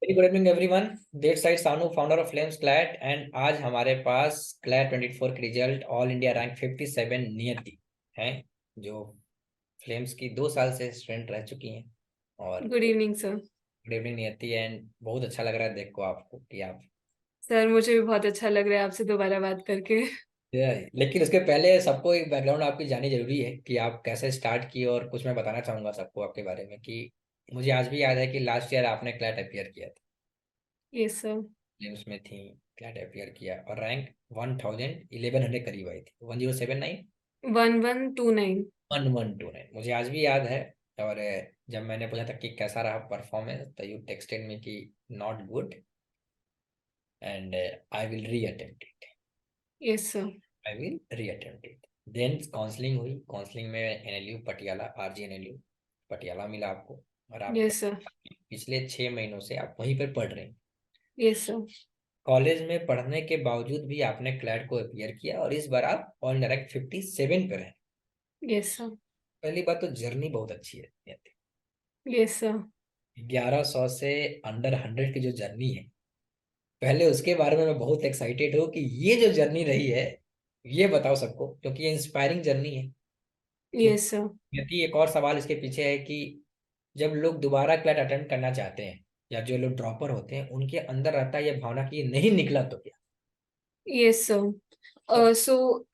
Very good evening everyone. There side Sanu, founder of Flames CLAT, and आज हमारे पास CLAT 24 के result all India rank 57 नियति हैं, जो फ्लेम्स की 2 साल से स्टूडेंट रह चुकी हैं। और good evening sir. Good evening नियति, एंड बहुत अच्छा लग रहा है देख को आपको कि आप सर मुझे भी बहुत अच्छा लग रहा है आपसे दोबारा बात करके। लेकिन उसके पहले सबको एक बैकग्राउंड आपकी जानी जरूरी है कि आप कैसे स्टार्ट किए। और कुछ मैं बताना चाहूंगा सबको आपके बारे में कि मुझे आज भी याद है कि लास्ट ईयर आपने क्लैट अपियर किया था, यस सर। गेम्स में थी, क्लैट अपियर किया और रैंक 1100 करीब आई थी, 1079, 1129। 1129 मुझे आज भी याद है। और जब मैंने पूछा था कि कैसा रहा परफॉर्मेंस, तो यू टेक्सटेड मी कि not good and I will reattempt it. Yes sir. I will reattempt it. Then counselling हुई, काउंसलिंग में NLU Patiala, RG NLU Patiala मिला आपको। और आप यस सर। पिछले 6 महीनों से आप वहीं पर पढ़ रहे हैं। Yes sir. कॉलेज में पढ़ने के बावजूद भी आपने क्लैट को अपियर किया और इस बार आप ऑल रैंक 57 पे रहे। Yes sir. पहली बात तो जर्नी बहुत अच्छी है। Yes sir. 1100 से अंडर 100 की जो जर्नी है, पहले उसके बारे में मैं बहुत एक्साइटेड हूँ कि ये जो जर्नी रही है, ये बताओ सबको, क्योंकि ये इंस्पायरिंग जर्नी है। Yes sir. क्योंकि एक और सवाल इसके पीछे है कि जब लोग दोबारा क्लैट अटेम्प्ट करना चाहते हैं या जो लोग ड्रॉपर होते हैं, उनके अंदर रहता है ये भावना कि ये नहीं निकला तो क्या। यस तो सर। सो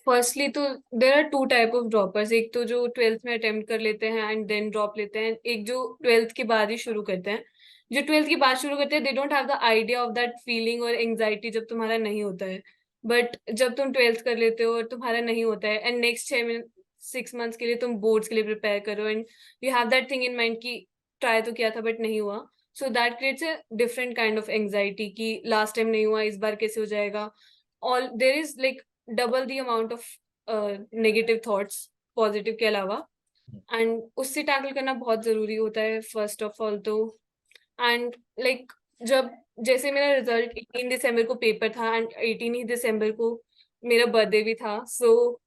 फर्स्टली तो there are two type of droppers. एक तो जो ट्वेल्थ में अटेम्प्ट कर लेते हैं एंड देन ड्रॉप लेते हैं, एक जो ट्वेल्थ के बाद ही शुरू करते हैं। जो ट्वेल्थ के बाद शुरू करते हैं they don't have the idea of that feeling और एंग्जाइटी जब तुम्हारा नहीं होता है। बट जब तुम ट्वेल्थ कर लेते हो और तुम्हारा नहीं होता है एंड नेक्स्ट 6 मंथ्स के लिए तुम बोर्ड्स के लिए प्रिपेयर करो and you have that thing in mind कि ट्राई तो किया था बट नहीं हुआ। So that creates a different kind of anxiety कि लास्ट टाइम नहीं हुआ, इस बार कैसे हो जाएगा। all there is like double the amount of negative thoughts positive के अलावा। एंड उससे टैकल करना बहुत जरूरी होता है फर्स्ट ऑफ ऑल तो। एंड लाइक जब जैसे मेरा रिजल्ट 18 दिसंबर को पेपर था एंड 18 ही दिसंबर को मेरा बर्थडे भी था। सो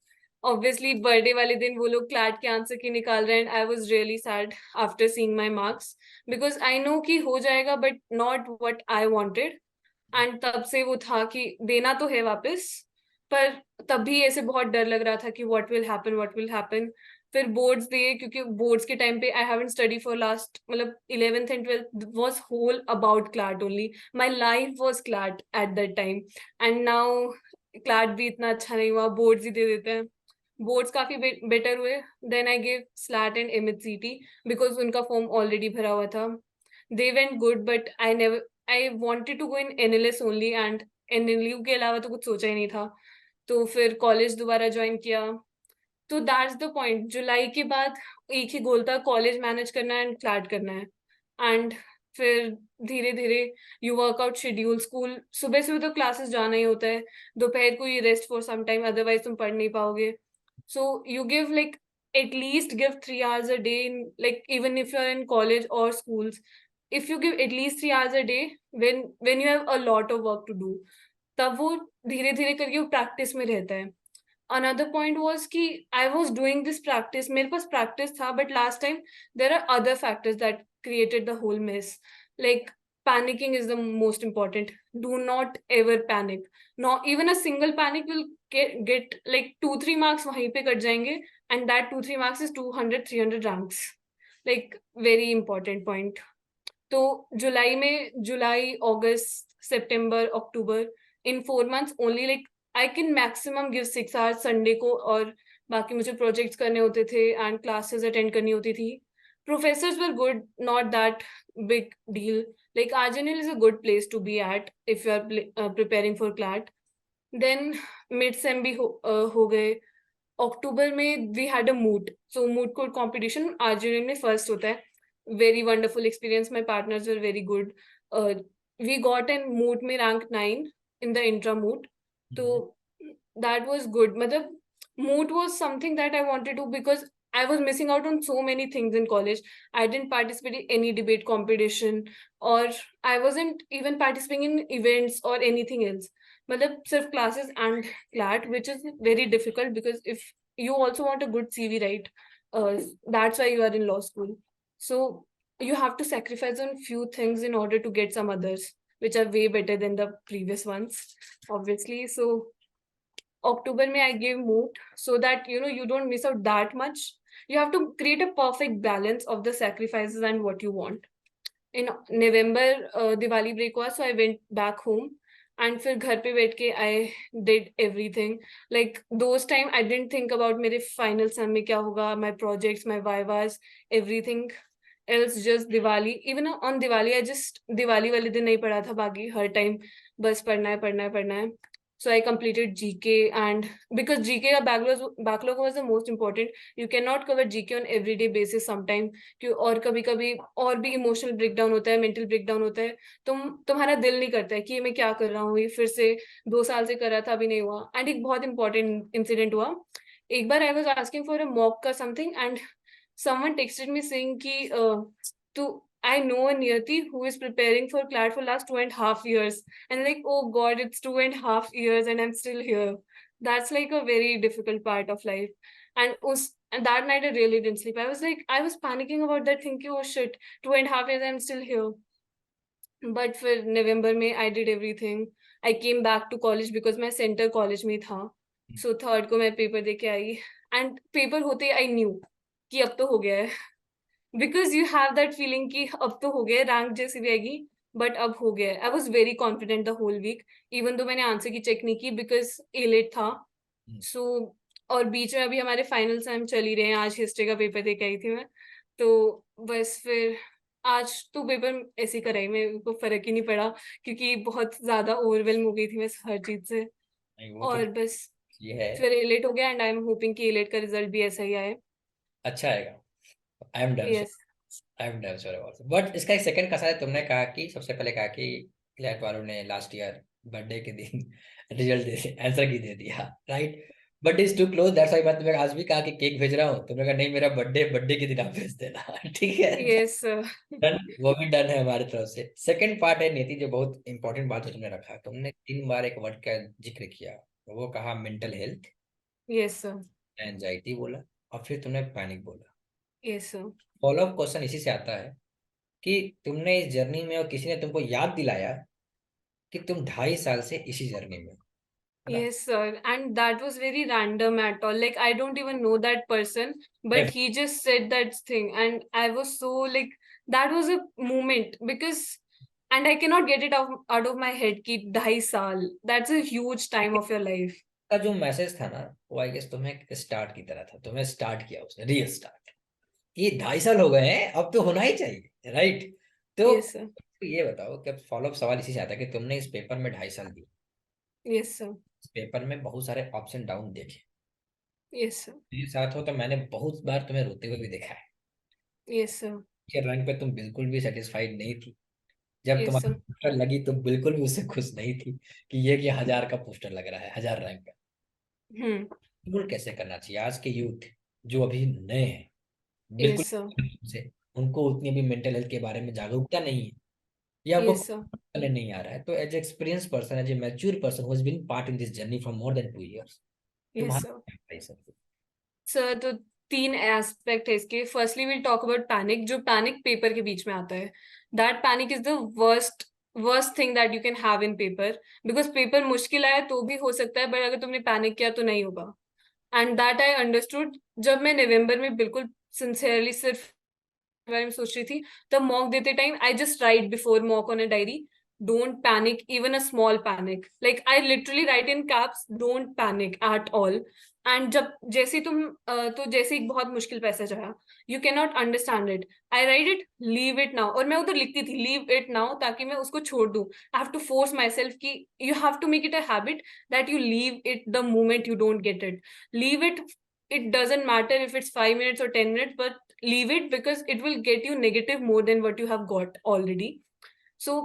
ऑब्वियसली बर्थडे वाले दिन वो लोग क्लैट के आंसर की निकाल रहे हैं and I was really sad after seeing my marks because I know कि हो जाएगा but not what I wanted. And तब से वो था कि देना तो है वापस, पर तब भी ऐसे बहुत डर लग रहा था कि व्हाट विल हैपन। फिर बोर्ड्स दिए क्योंकि बोर्ड्स के टाइम पे I haven't study for last मतलब 11th and 12th was whole about CLAT only. My life was CLAT at that time. And now CLAT भी इतना अच्छा नहीं हुआ, बोर्ड्स ही दे देते हैं। बोर्ड्स काफी बेटर हुए। Then I give SLAT and MHCET because उनका फॉर्म ऑलरेडी भरा हुआ था। They went good but I wanted to go in NLS only and NLU के अलावा तो कुछ सोचा ही नहीं था। तो फिर कॉलेज दोबारा ज्वाइन किया। तो दैट्स द पॉइंट, जुलाई के बाद एक ही गोल था, कॉलेज मैनेज करना है एंड फ्लैट करना है। एंड फिर धीरे धीरे यू वर्कआउट शेड्यूल, स्कूल सुबह सुबह तो क्लासेस जाना ही होता है, दोपहर को you rest for some time otherwise तुम पढ़ नहीं पाओगे। So you give like at least give 3 hours a day in, like even if you're in college or schools, if you give at least 3 hours a day when you have a lot of work to do, तब वो धीरे धीरे करके वो practice में रहता है। Another point was कि I was doing this practice, मेरे पास प्रैक्टिस था but last time there are other factors that created the whole mess. Like panicking is the most important. Do not ever panic. Not even a single panic will get like 2-3 marks वहीं पे cut जाएंगे and that 2-3 marks is 200-300 ranks. Like very important point. तो जुलाई अगस्त सितंबर अक्टूबर, इन 4 months only like I can maximum give 6 hours Sunday को, और बाकी मुझे projects करने होते थे एंड क्लासेस अटेंड करनी होती थी। Professors were good, not that big deal. Like RGNL is a good place to be at if you are preparing for CLAT. Then mid sem भी हो गए। अक्टूबर में we had a moot, so moot court competition RGN में first होता है। Very wonderful experience, my partners were very good. We got in moot में rank 9 in the intra moot. तो that was good, मतलब moot was something that I wanted to because I was missing out on so many things in college. I didn't participate in any debate competition, or I wasn't even participating in events or anything else. मतलब सिर्फ classes and CLAT, which is very difficult because if you also want a good CV, right? That's why you are in law school. So you have to sacrifice on few things in order to get some others which are way better than the previous ones, obviously. So October may I gave moot so that you don't miss out that much. You have to create a perfect balance of the sacrifices and what you want. In November, Diwali break was, so I went back home. And फिर घर पे बैठ के I did everything. Like those time I didn't think about मेरे final sem में क्या होगा, my projects, my vivas, everything else, just Diwali. Even on Diwali, I just Diwali वाले दिन नहीं पढ़ा था, बाकी हर time बस पढ़ना है पढ़ना है पढ़ना है. So I completed GK, and because GK का backlog was the most important. You cannot cover GK on everyday basis sometime. और कभी कभी और भी इमोशनल ब्रेकडाउन होता है, मेंटल ब्रेकडाउन होता है. तुम्हारा दिल नहीं करता है कि मैं क्या कर रहा हूँ, ये फिर से 2 साल से कर रहा था, अभी नहीं हुआ. एंड एक बहुत इंपॉर्टेंट इंसिडेंट हुआ. एक बार I was asking for a mock का something, and someone texted me saying कि to I know a Niyati who is preparing for CLAT for last 2.5 years, and like, oh god, it's 2.5 years and I'm still here. That's like a very difficult part of life. And that night I really didn't sleep. I was panicking about that, thinking, oh shit, 2.5 years I'm still here. But for November में I did everything. I came back to college because my center college में था. So third को मैं paper दे के आई, and paper होते I knew कि अब तो हो गया है. Because you have that feeling कि अब तो हो गया है, रैंक जैसी भी आएगी, but अब हो गया है. I was very confident the whole week, even though मैंने आंसर की चेक नहीं की because A-late था. So और बीच में अभी हमारे फाइनल टाइम चल ही रहे हैं. आज हिस्ट्री का पेपर दे के आई थी मैं, तो बस फिर आज तो पेपर ऐसे ही कराई, मेरे को फर्क ही नहीं पड़ा क्योंकि बहुत ज्यादा ओवरवेलम हो गई थी मैं हर चीज से. नहीं वो तो और बस ये है, फिर A-late हो गया, एंड आई एम होपिंग कि A-late का रिजल्ट भी ऐसा ही आए. अच्छा आएगा. I am done yes. I am done sure about. But इसका एक सेकंड का है, तुमने कहा कि सबसे पहले कहा कि क्लैट वालों ने लास्ट ईयर बर्थडे के दिन रिजल्ट दे आंसर की दे दिया, right. But is too close, that's why मैं तुम्हें आज भी कहा कि केक भेज रहा हूँ, तुमने कहा नहीं मेरा बर्थडे के दिन आप भेज देना. ठीक है, यस. डन, वो भी डन है हमारी तरफ से. सेकंड पार्ट है नीति, जो बहुत इंपॉर्टेंट बात है तुमने रखा, तुमने 3 बार एक वर्ड का जिक्र किया. वो कहा mental health, yes sir. Anxiety बोला, और फिर तुमने पैनिक बोला. Yes sir. Follow up question इसी से आता है कि तुमने इस जर्नी में, और किसी ने तुमको याद दिलाया कि तुम 2.5 साल से इसी जर्नी में हो, है ना. Yes, sir. And that was very random at all. Like, I don't even know that person, but he just said that thing. And I was so like, that was a moment because, and I cannot get it out of my head कि 2.5 साल. That's a huge time of your life. का जो message था ना, वो I guess तुम्हें start की तरह था, तुम्हें स्टार्ट किया उसने, रियल स्टार्ट. ये 2.5 साल हो गए हैं, अब तो होना ही चाहिए, राइट. तो Yes, sir. ये बताओ कि फॉलो अप सवाल इसी से आता है कि तुमने इस पेपर में 2.5 साल दिए, Yes, sir. इस पेपर में बहुत सारे अप्स एंड डाउन देखे. Yes, sir. मेरे साथ हो तो मैंने बहुत बार तुम्हें रोते हुए भी देखा है. Yes, sir. कि रैंक पे तुम बिल्कुल भी सेटिस्फाइड नहीं थी. जब Yes, तुम्हारी sir. पोस्टर लगी तो बिल्कुल भी उससे खुश नहीं थी कि ये कि 1000 का पोस्टर लग रहा है, 1000 रैंक का. Hmm. बिल्कुल कैसे करना चाहिए आज के यूथ जो अभी नए हैं, बिल्कुल Yes, sir. से उनको उतनी भी मेंटल हेल्थ के बारे में जागरूकता नहीं है, या आपको Yes, sir. करने नहीं आ रहा है. तो as experience person, as a mature person who has been part in this journey for more than 2 years, Yes, sir. तुम्हारा क्या advice है? सर तो 3 एस्पेक्ट है इसके. Firstly will talk about panic. जो पैनिक पेपर के बीच में आता है, that panic is the worst thing that you can have in paper. Because paper मुश्किल आया तो भी हो सकता है, बट अगर तुमने पैनिक किया तो नहीं होगा. एंड दैट आई अंडरस्टूड जब मैं नवंबर में बिल्कुल सिंसियरली सिर्फ बारे में सोच रही थी. तब मॉक देते time I just right before mock on a diary, don't panic, even a small panic. Like I literally right in caps, don't panic at all. And जब जैसे तुम तो जैसे एक बहुत मुश्किल पैसेज आया, you can not understand it, I right it, leave it now. और मैं उधर लिखती थी लीव इट नाउ, ताकि मैं उसको छोड़ दूं. I have to force myself कि you have to make it a habit that you leave it the moment you don't get it. Leave it. It doesn't matter if it's 5 minutes or 10 minutes, but leave it because it will get you negative more than what you have got already. So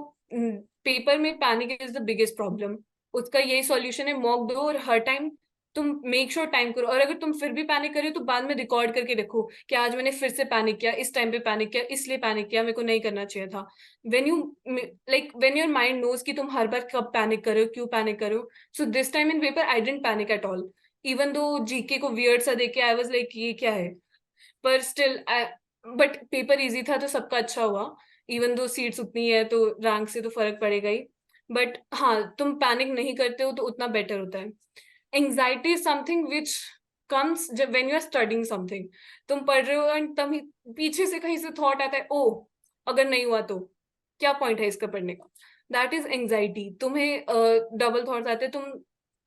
paper में panic is the biggest problem. उसका यही solution है, mock दो और हर time तुम make sure time करो. और अगर तुम फिर भी पैनिक कर रहे हो तो बाद में रिकॉर्ड करके रखो कि आज मैंने फिर से पैनिक किया, इस टाइम पे पैनिक किया, इसलिए पैनिक किया, मेरे को नहीं करना चाहिए था. When you when your mind knows कि तुम हर बार कब पैनिक कर रहे हो, क्यों पैनिक कर रहे हो. So this time in paper I didn't panic at all. Even though GK को वियर्ड सा देखे, आई वाज लाइक ये क्या है. पर स्टिल बट पेपर इजी था तो सबका अच्छा हुआ, इवन दो सीट्स उतनी है तो रैंक से तो फर्क पड़ेगा ही। बट हाँ, तुम पैनिक नहीं करते हो तो उतना बेटर होता है। Anxiety is something which comes जब when you are studying something, तुम पढ़ रहे हो एंड तभी पीछे से कहीं से थॉट आता है, ओ अगर नहीं हुआ तो क्या पॉइंट है इसका पढ़ने का। That is anxiety. तुम्हें डबल थॉट्स आते हैं, तुम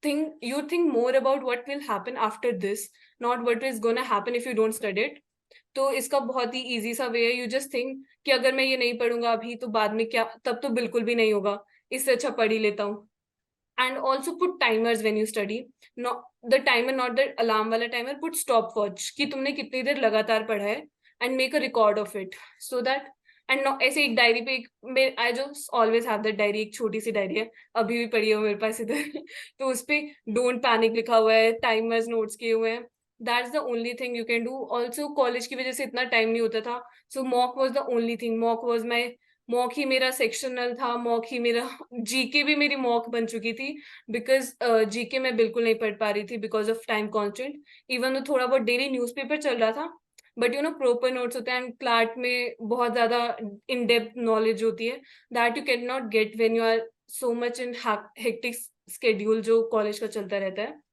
think more about what will happen after this, not what is gonna happen if you don't study it. तो इसका बहुत ही इजी सा वे है, यू जस्ट थिंक कि अगर मैं ये नहीं पढ़ूंगा अभी तो बाद में क्या, तब तो बिल्कुल भी नहीं होगा, इससे अच्छा पढ़ ही लेता हूँ। And also put timers when you study, not the timer, not the alarm वाला टाइमर, पुट स्टॉप वॉच कि तुमने कितनी देर लगातार पढ़ा है, and make a record of it so that. And ऐसे एक डायरी पे एक, आई जो ऑलवेज हैव दैट डायरी, एक छोटी सी डायरी है, अभी भी पड़ी है मेरे पास इधर तो उस पे डोंट पैनिक लिखा हुआ है, टाइमर्स नोट्स किए हुए हैं। That's the only thing you can do. Also college की वजह से इतना टाइम नहीं होता था, so mock was the only thing. Mock was my, mock ही मेरा सेक्शनल था, मॉक ही मेरा जीके भी मेरी मॉक बन चुकी थी, बिकॉज जीके मैं बिल्कुल नहीं पढ़ पा रही थी because of time constant. Even तो थोड़ा बहुत डेली न्यूज़पेपर चल रहा था, but you know proper notes होते हैं, एंड क्लाट में बहुत ज्यादा इन डेप्थ नॉलेज होती है, that you can not get when you are so much in hectic schedule जो कॉलेज का चलता रहता है।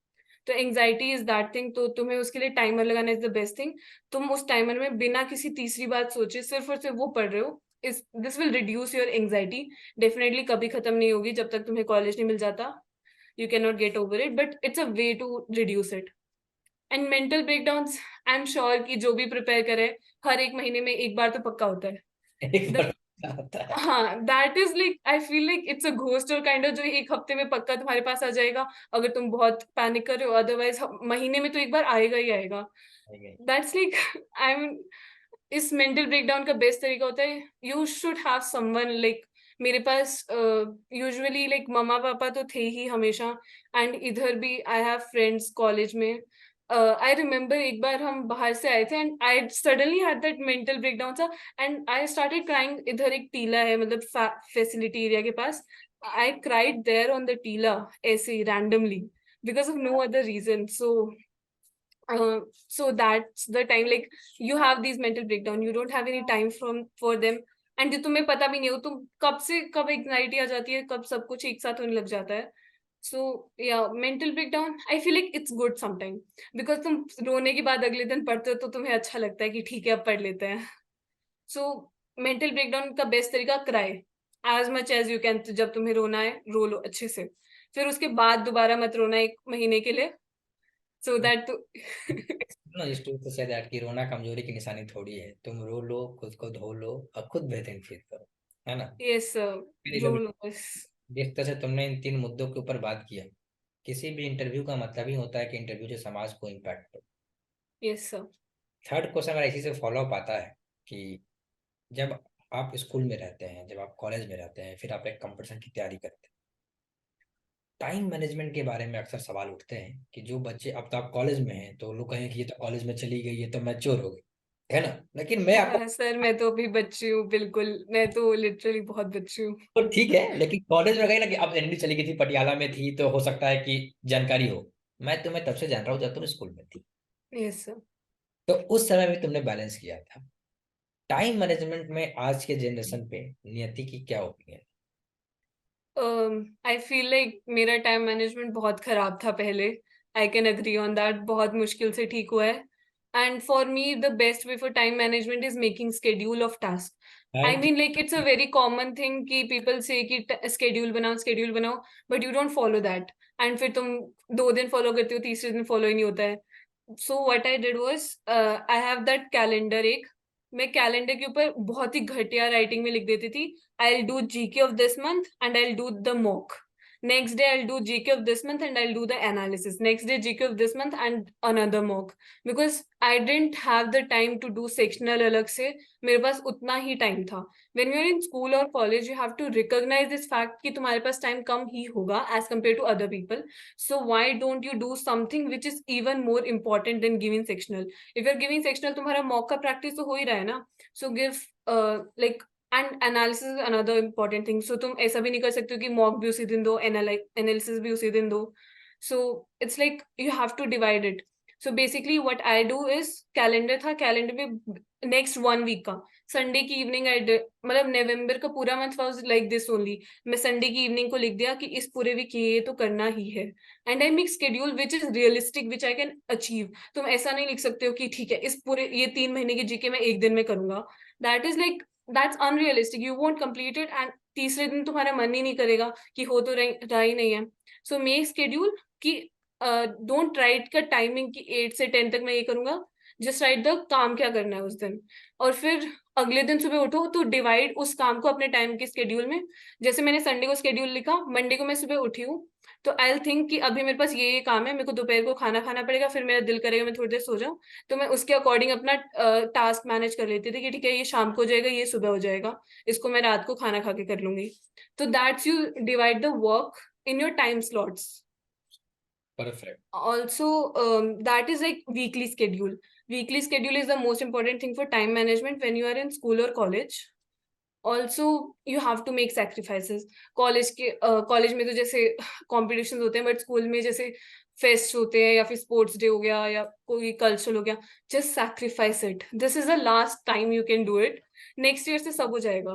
तो एंजाइटी इज दैट थिंग, तो तुम्हें उसके लिए टाइमर लगाना इज द बेस्ट थिंग। तुम उस टाइमर में बिना किसी तीसरी बात सोचे सिर्फ और सिर्फ वो पढ़ रहे हो, इस this will reduce your anxiety. Definitely कभी खत्म नहीं होगी जब तक तुम्हें कॉलेज नहीं मिल जाता, you can not get over it, but it's a way to reduce it. And mental breakdowns, I am sure कि जो भी प्रिपेयर करे हर एक महीने में एक बार तो पक्का होता है। एक द बार होता है। हाँ, that is like, I feel like it's a ghost और काइंड ऑफ, जो एक हफ्ते में पक्का तुम्हारे पास आ जाएगा अगर तुम बहुत पैनिक कर रहे हो, अदरवाइज महीने में तो एक बार आएगा ही आएगा। दैट्स लाइक आई मीन, इस मेंटल ब्रेकडाउन का बेस्ट तरीका होता है, you should have someone like, मेरे पास यूजुअली लाइक मम्मा पापा तो थे ही हमेशा, एंड इधर भी आई हैव फ्रेंड्स कॉलेज में। आई रिमेम्बर एक बार हम बाहर से आए थे and I suddenly had that mental breakdown सा, एंड आई स्टार्टेड क्राइंग। इधर एक टीला है मतलब फैसिलिटी एरिया के पास, I cried there on the टीला ऐसे randomly because of no other reason. So that's the time, like you have these mental breakdown, you don't have any time for them, and तुम्हें पता भी नहीं हो तुम कब से कब एंग्जाइटी आ जाती है, कब सब कुछ एक साथ होने लग जाता है। सो या mental breakdown, I feel like it's good sometime, because तुम रोने के बाद अगले दिन पढ़ते हो तो तुम्हें अच्छा लगता है कि ठीक है अब पढ़ लेते हैं। सो मेंटल ब्रेकडाउन का बेस्ट तरीका, cry as much as you can. जब तुम्हें रोना है रो लो अच्छे से, फिर उसके बाद दोबारा मत रोना एक महीने के लिए, सो दैट तो नो इस टू से दैट कि रोना कमजोरी की निशानी थोड़ी है, तुम रो लो, खुद को धो लो और खुद बेहतरीन फील करो, है ना। यस मेरी रो लव, लो बस। जिस तरह से तुमने इन तीन मुद्दों के ऊपर बात किया, किसी भी इंटरव्यू का मतलब ही होता है कि इंटरव्यू से समाज को इम्पैक्ट हो। Yes sir. थर्ड क्वेश्चन मेरा इसी से फॉलो अप आता है कि जब आप स्कूल में रहते हैं, जब आप कॉलेज में रहते हैं, फिर आप एक कंपटीशन की तैयारी करते हैं, टाइम मैनेजमेंट के बारे में अक्सर सवाल उठते हैं कि जो बच्चे, अब तो आप कॉलेज में हैं तो लोग कहें कि ये तो कॉलेज में चली गई, ये तो मैच्योर हो गई, है ना। लेकिन मैं आपको, सर मैं तो अभी बच्ची हूँ, बिल्कुल मैं तो लिटरली बहुत बच्ची हूँ। तो ठीक है, लेकिन कॉलेज में गई ना कि अब एनडी चली गई थी, पटियाला में थी, तो हो सकता है कि जानकारी हो। मैं तुम्हें तब से जान रहा हूँ जब तुम स्कूल में थी, यस सर। तो उस समय भी तुमने बैलेंस किया था। टाइम मैनेजमेंट में आज के जनरेशन पे नियति की क्या ओपिनियन? आई फील लाइक मेरा टाइम मैनेजमेंट बहुत खराब था पहले, I can agree on that, बहुत मुश्किल से ठीक हुआ है। And for me the best way for time management is making schedule of task. I thank mean like it's a very common thing कि पीपल से कि स्केड्यूल बनाओ, but you don't follow that, and फिर तुम 2 दिन follow करते हो, तीसरे दिन फॉलो ही नहीं होता है। So what I did was, I have that calendar एक, मैं कैलेंडर के ऊपर बहुत ही घटिया राइटिंग में लिख देती थी, I'll do GK of this month and I'll do the mock. Next day I'll do GK of this month and I'll do the analysis. Next day GK of this month and another mock. Because I didn't have the time to do sectional अलग से, मेरे पास उतना ही time था। When you're in school or college, you have to recognize this fact कि तुम्हारे पास time कम ही होगा as compared to other people. So why don't you do something which is even more important than giving sectional? If you're giving sectional, तुम्हारा mock का practice तो हो ही रहा है ना, so give like, and analysis is another important thing. So तुम ऐसा भी नहीं कर सकते हो कि मॉक भी उसी दिन दो, एनालिसिस भी उसी दिन दो। So it's like you have to divide it. So basically what I do is, calendar था, कैलेंडर में नेक्स्ट 1 वीक का संडे की इवनिंग आई, मतलब नवंबर का पूरा month was like this only, मैं संडे की इवनिंग को लिख दिया कि इस पूरे वीक ये तो करना ही है, and I make schedule which is realistic which I can achieve. तुम ऐसा नहीं लिख सकते हो कि ठीक है इस पूरे ये 3 महीने की जीके मैं एक दिन में करूंगा, that is like that's unrealistic, you won't complete it, and तीसरे दिन तुम्हारा मन ही नहीं करेगा कि हो तो रहा ही नहीं है। सो मेक शेड्यूल कि डोंट राइट का टाइमिंग कि 8 से 10 तक मैं ये करूंगा, जस्ट राइट द काम क्या करना है उस दिन, और फिर अगले दिन सुबह उठो तो डिवाइड उस काम को अपने टाइम के स्केड्यूल में। जैसे मैंने संडे को स्केड्यूल लिखा, मंडे को मैं सुबह उठी हूँ तो आई थिंक कि अभी मेरे पास ये काम है, मेरे को दोपहर को खाना खाना पड़ेगा, फिर मेरा दिल करेगा मैं थोड़ी देर सो जाऊं, तो मैं उसके अकॉर्डिंग अपना टास्क मैनेज कर लेती थी कि ठीक है ये शाम को हो जाएगा, ये सुबह हो जाएगा, इसको मैं रात को खाना खा के कर लूंगी। तो that's you divide the work in your time slots. Perfect. Also, that is like weekly schedule. Weekly schedule is the most important thing for time management when you are in school or college. Also, you have to make sacrifices. College में तो जैसे competition होते हैं, but school में जैसे fest होते हैं या फिर स्पोर्ट्स डे हो गया या कोई कल्चरल हो गया, just sacrifice it, this is the last time you can do it, next year से सब हो जाएगा।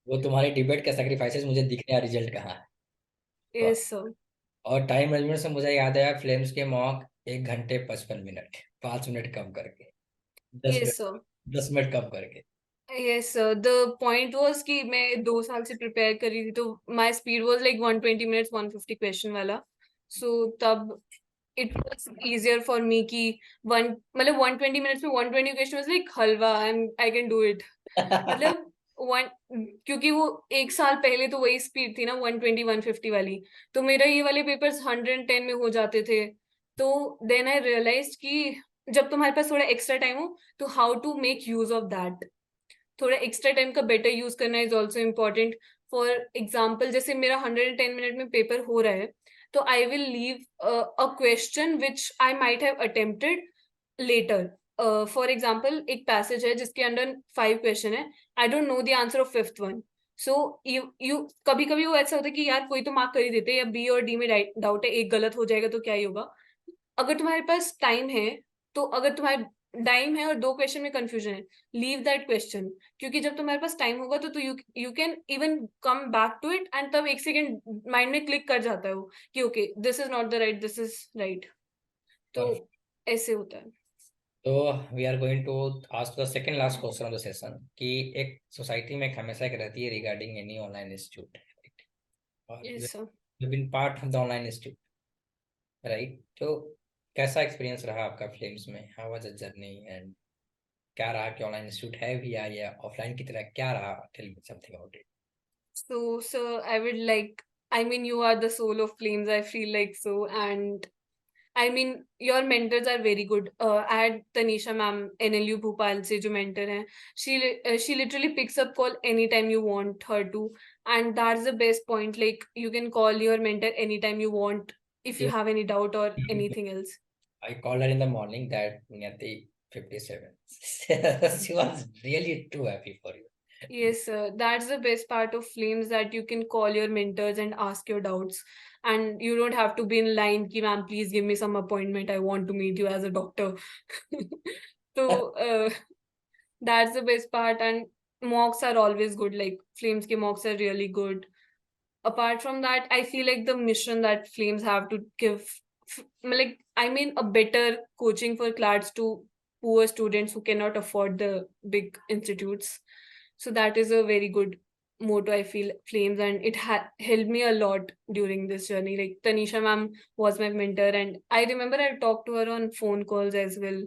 वो तुम्हारी डिबेट के सेक्रीफाइसेस मुझे दिख रहा है, रिजल्ट कहाँ है। और यस सर। और टाइम मैनेजमेंट से मुझे याद आया फ्लेम्स के मॉक 1 घंटे 55 मिनट, 5 मिनट कम करके, दस यस मिनट सर। 10 मिनट कम करके। Yes sir, the point was कि मैं 2 साल से प्रिपेयर कर रही थी, तो my speed was like 120 minutes 150 question वाला। सो तब it was easier for me कि वन मतलब 120 मिनट्स में 120 question was like halwa, I can do it. मतलब वन, क्योंकि वो 1 साल पहले तो वही स्पीड थी ना 120 150 वाली, तो मेरा ये वाले पेपर्स 110 में हो जाते थे। तो देन आई रियलाइज कि जब तुम्हारे पास थोड़ा एक्स्ट्रा टाइम हो तो how to make use of that, थोड़ा एक्स्ट्रा टाइम का बेटर यूज करना is also important. For example जैसे मेरा 110 मिनट में पेपर हो रहा है, तो I will leave a question which I might have attempted later. For example एक पैसेज है जिसके अंडर 5 क्वेश्चन है, I don't know the answer of fifth one. So you कभी कभी वो ऐसा होता है कि यार कोई तो मार्क कर ही देते हैं, या बी और डी में डाउट है, एक गलत हो जाएगा तो क्या ही होगा। अगर तुम्हारे पास टाइम है, तो अगर तुम्हारे टाइम है और 2 क्वेश्चन में कंफ्यूजन है, लीव दैट क्वेश्चन, क्योंकि जब तुम्हारे पास टाइम होगा तो you can even come back to it, and तब एक सेकेंड माइंड में क्लिक कर जाता है वो कि okay this is not the right, this is right. तो परफेक्ट। ऐसे होता है। तो we are going to ask the second last question of the session कि एक सोसाइटी में एक हमेशा एक रहती है रिगार्डिंग एनी ऑनलाइन इंस्टीट्यूट, और yes sir. You been part of the online institute, right? तो कैसा एक्सपीरियंस रहा आपका फ्लेम्स में, how was the journey, and क्या रहा कि ऑनलाइन इंस्टीट्यूट है भी या ऑफलाइन की तरह, क्या रहा? Tell me something about it. So, sir, I would like, I mean, you are the soul of Flames, I feel like so. And I mean, your mentors are very good. I had Tanisha ma'am, NLU Bhopal se jo mentor hai. She literally picks up call anytime you want her to. And that's the best point. Like, you can call your mentor anytime you want if you Yes. have any doubt or anything else. I called her in the morning that Niyati 57. She was really too happy for you. Yes, sir. That's the best part of Flames, that you can call your mentors and ask your doubts. And you don't have to be in line, ki ma'am, please give me some appointment. I want to meet you as a doctor. So that's the best part. And mocks are always good. Like Flames ke mocks are really good. Apart from that, I feel like the mission that Flames have to give, like, I mean, a better coaching for clads to poor students who cannot afford the big institutes. So that is a very good motto, I feel, Flames, and it helped me a lot during this journey. Like Tanisha ma'am was my mentor, and I remember I talked to her on phone calls as well.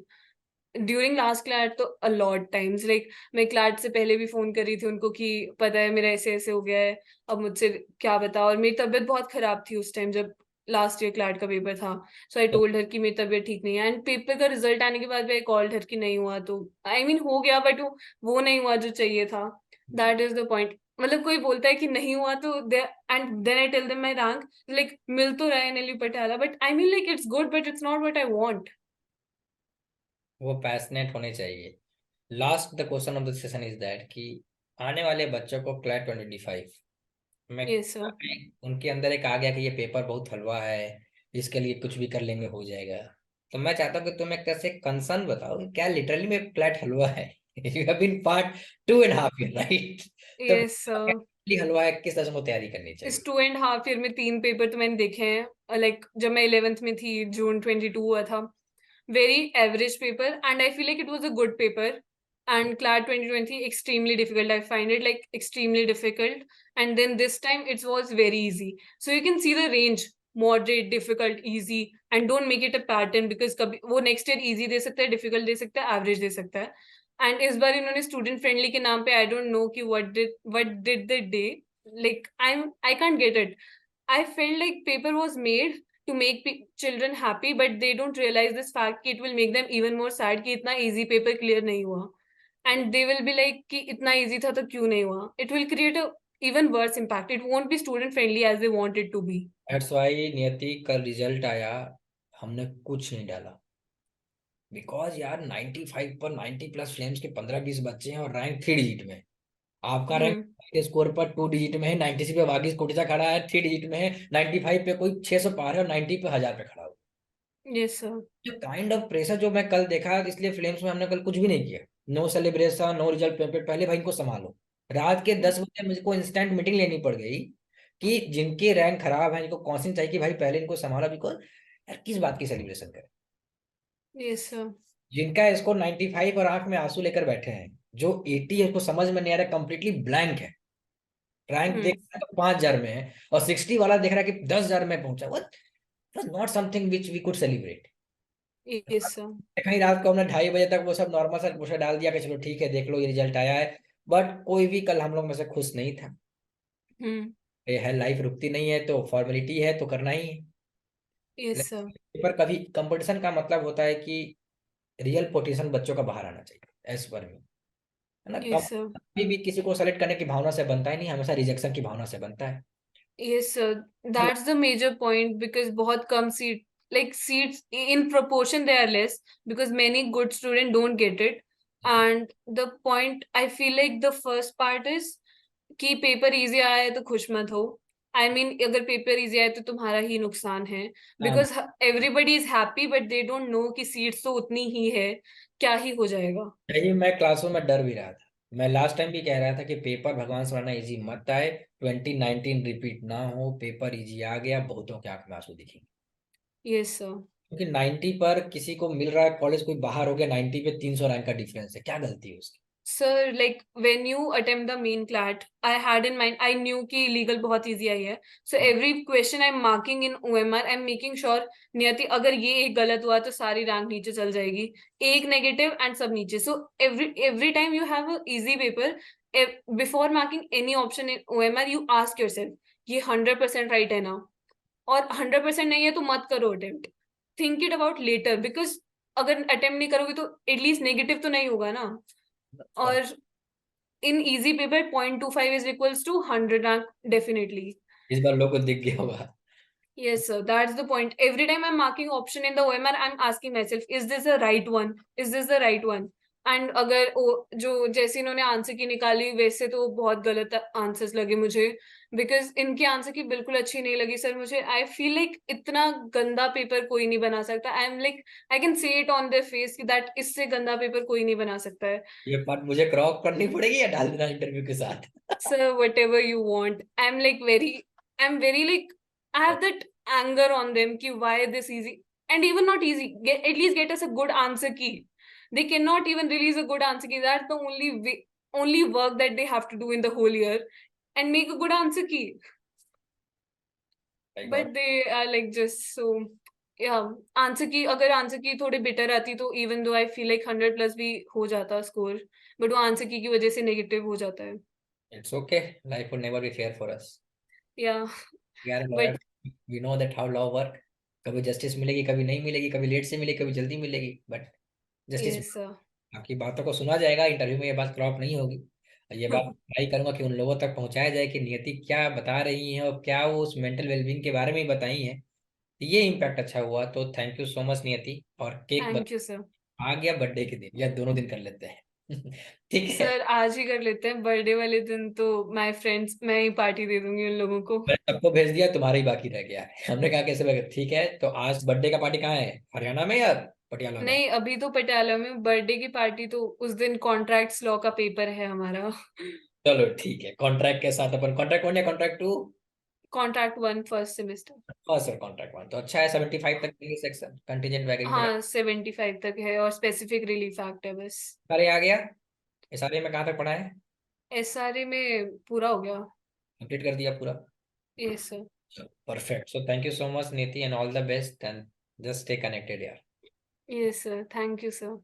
During last CLAT तो allot times, like मैं CLAT से पहले भी phone कर रही थी उनको कि पता है मेरा ऐसे ऐसे हो गया है, अब मुझसे क्या बता, और मेरी तबीयत बहुत खराब थी उस टाइम जब लास्ट ईयर क्लैट का पेपर था। सो आई टोल्ड हर कि मेरी तबीयत ठीक नहीं है, एंड पेपर का रिजल्ट आने के बाद भी आई कॉल्ड हर कि नहीं हुआ, तो आई मीन हो गया बट वो नहीं हुआ जो चाहिए था। That is the point. मतलब कोई बोलता है कि नहीं हुआ तो and then I tell them my rank, like मिल तो रहा है NLU Patiala, but I mean like it's good but it's not what I want. वो पैशनेट होने चाहिए। Last the question of the session is that कि आने वाले बच्चों को क्लैट 2025 में यस सर। उनके अंदर एक आ गया कि ये पेपर बहुत हलवा है, इसके लिए कुछ भी कर लेंगे हो जाएगा, तो मैं चाहता हूँ कि तुम एक तरह से कंसर्न बताओ कि क्या लिटरली में फ्लैट हलवा है। You have been part 2.5 year right. तो यस, हलवा है, किस तरह से तैयारी करनी इस चाहिए? 2.5 ईयर में 3 पेपर तो मैंने देखे हैं। लाइक जब मैं 11th में थी, जून 22 हुआ था। Very average paper and I feel like it was a good paper. And class 2020 extremely difficult. I find it like extremely difficult. And then this time it was very easy. So you can see the range: moderate, difficult, easy. And don't make it a pattern, because कभी वो next year easy दे सकता है, difficult दे सकता है, average दे सकता है। And इस बार इन्होंने स्टूडेंट फ्रेंडली के नाम पे, आई डोंट नो कि what did they do. Like I can't get it. I felt like paper was made to make children happy, but they don't realize this fact कि it will make them even more sad कि इतना easy paper clear नहीं हुआ। And they will be like कि इतना easy था तो क्यों नहीं हुआ। It will create a even worse impact. It won't be student friendly as they want it to be. That's why नियति कल रिजल्ट आया, हमने कुछ नहीं डाला। बिकॉज यार 95 पर 90 प्लस फ्लेम्स के 15-20 बच्चे हैं और रैंक 3 डिजिट में। आपका रैंक हम्म। स्कोर पर 2 डिजिट में है, 96 पे बागी कोटिचा खड़ा है, 3 डिजिट में है, 95 पे कोई 600 पार है और 90 पे 1000 पे खड़ा हुआ। Yes, sir. जो काइंड ऑफ प्रेशर जो मैं कल देखा, इसलिए फ्लेम्स में हमने कल कुछ भी नहीं किया। No celebration, no result paper, पहले भाई इनको संभालो। रात के 10 बजे मुझको इंस्टेंट मीटिंग लेनी पड़ गई कि जिनके रैंक खराब है इनको काउंसलिंग चाहिए कि भाई पहले इनको संभालो। बिकॉज यार किस बात की सेलिब्रेशन करें? Yes, sir. जिनका स्कोर 95 और आंख में आंसू लेकर बैठे हैं, जो 80 है उसको समझ में नहीं आ रहा, कंप्लीटली ब्लैंक है। रैंक देख Hmm. रहा है तो 5,000 में है और 60 वाला देख रहा है कि 10,000 में पहुंचा। What was not something which we could celebrate. Yes, sir. कहीं रात को हमने 2:30 बजे तक वो सब नॉर्मल सा पोस्टर डाल दिया कि चलो ठीक है देख लो ये रिजल्ट आया है। बट कोई भी कल हम लोग में से खुश नहीं था। Hmm. ये है, लाइफ रुकती नहीं है तो फॉर्मेलिटी है तो करना ही है। Yes, sir. पर कभी कंपटीशन का मतलब होता है कि रियल पोटेंशियल बच्चों का बाहर आना चाहिए एज पर मी, है ना। Yes, sir. कभी भी किसी को सेलेक्ट करने की भावना से बनता ही नहीं, हमेशा रिजेक्शन की भावना से बनता है। Yes, sir. That's the major point, because बहुत कम seat, like seats in proportion they are less, because many good students don't get it. And the point I feel like the first part is कि paper easy आया है तो खुश मत हो। I mean अगर paper easy आया तो तुम्हारा ही नुकसान है, हाँ, because everybody is happy but they don't know कि सीट्स तो उतनी ही है, क्या ही हो जाएगा। यही मैं क्लासरूम में डर भी रहा था। मैं लास्ट टाइम भी कह रहा था कि पेपर भगवान से वरना इजी मत आए, 2019 रिपीट ना हो। पेपर इजी आ गया, बहुतों के आंख में आंसू दिखेंगे। Yes sir. क्योंकि 90 पर किसी को मिल रहा है कॉलेज, कोई बाहर हो गया 90 पे, 300 रैंक का डिफरेंस है, क्या गलती है उसकी? Sir like when you attempt the main CLAT, I had in mind, I knew कि लीगल बहुत इजी आई है। So every question I am marking in OMR, I am making sure नियति अगर ये एक गलत हुआ तो सारी रैंक नीचे चल जाएगी। एक नेगेटिव एंड सब नीचे। So every time you have a easy paper, before marking any option in OMR you ask yourself ये 100% राइट है ना। और 100% नहीं है तो मत करो attempt. Think it about later, because अगर अटेम्प्ट नहीं करोगे तो एटलीस्ट नेगेटिव तो नहीं होगा ना। और in easy paper 0.25 is equals to 100 rank definitely. इस बार लोगों को दिख गया होगा। Yes, sir. That's the point. Every time I'm marking option in the OMR, I'm asking myself, is this the right one? Is this the right one? And अगर जो जैसे इन्होंने आंसर की निकाली वैसे तो बहुत गलत आंसर्स लगे मुझे, बिकॉज इनके आंसर की बिल्कुल अच्छी नहीं लगी सर मुझे। आई फील लाइक इतना गंदा पेपर कोई नहीं बना सकता। I am like I can say it on their face कि दैट इससे गंदा पेपर कोई नहीं बना सकता है। ये बात मुझे क्रॉप करनी पड़ेगी या डाल देना इंटरव्यू के साथ? Sir, whatever you want. I'm very like, I have that anger on them ki why this easy, and even not easy. At least get us a good answer key. They cannot even release a good answer key. That's the only work that they have to do in the whole year, and make a good answer key. My God. But they are like just so, yeah. Answer की अगर answer की थोड़ी better आती तो even though I feel like 100+ भी हो जाता score, but वो आंसर की वजह से नेगेटिव हो जाता है। It's okay. Life will never be fair for us. या यार lawyer, but we know that how law work. कभी जस्टिस मिलेगी, कभी नहीं मिलेगी, कभी लेट से मिलेगी, कभी जल्दी मिलेगी, बट जस्टिस। Yes sir. आपकी बातों को सुना जाएगा, इंटरव्यू में ये बात क्रॉप नहीं होगी। और ये बात ट्राई करूंगा कि उन लोगों तक पहुंचाया जाए कि नियति क्या बता रही है और क्या वो उस मेंटल वेलबींग के बारे में ही बताई है। तो ये इम्पैक्ट अच्छा हुआ, तो थैंक यू सो मच नियति। और केक थैंक यू सर। आ गया बर्थडे के दिन या दोनों दिन कर लेते हैं। ठीक है। सर आज ही कर लेते हैं, बर्थडे वाले दिन तो माय फ्रेंड्स मैं ही पार्टी दे दूंगी उन लोगों को। मैंने सबको भेज दिया, तुम्हारा ही बाकी रह गया है। हमने कहा कैसे लगे, ठीक है, तो आज बर्थडे का पार्टी कहाँ है, हरियाणा में या पटियाला में? नहीं अभी तो पटियाला में, बर्थडे की पार्टी तो उस दिन कॉन्ट्रैक्ट्स लॉ का पेपर है हमारा। चलो ठीक है, कॉन्ट्रैक्ट के साथ अपन कॉन्ट्रैक्ट 1 या कॉन्ट्रैक्ट 2? Contract 1 first semester. हाँ सर, कॉन्ट्रैक्ट 1 तो अच्छा है, 75 तक के लिए सेक्शन कंटीजेंट वैगरिंग में। हाँ 75 तक है और स्पेसिफिक रिलीफ एक्ट है बस। सारे आ गया। ये सारे में कहाँ तक पढ़ा है? एसआरए में पूरा हो गया। कंप्लीट कर दिया पूरा? Yes sir. Perfect, so thank you so much Niti and all the best and just stay connected यार। Yes sir, thank you sir.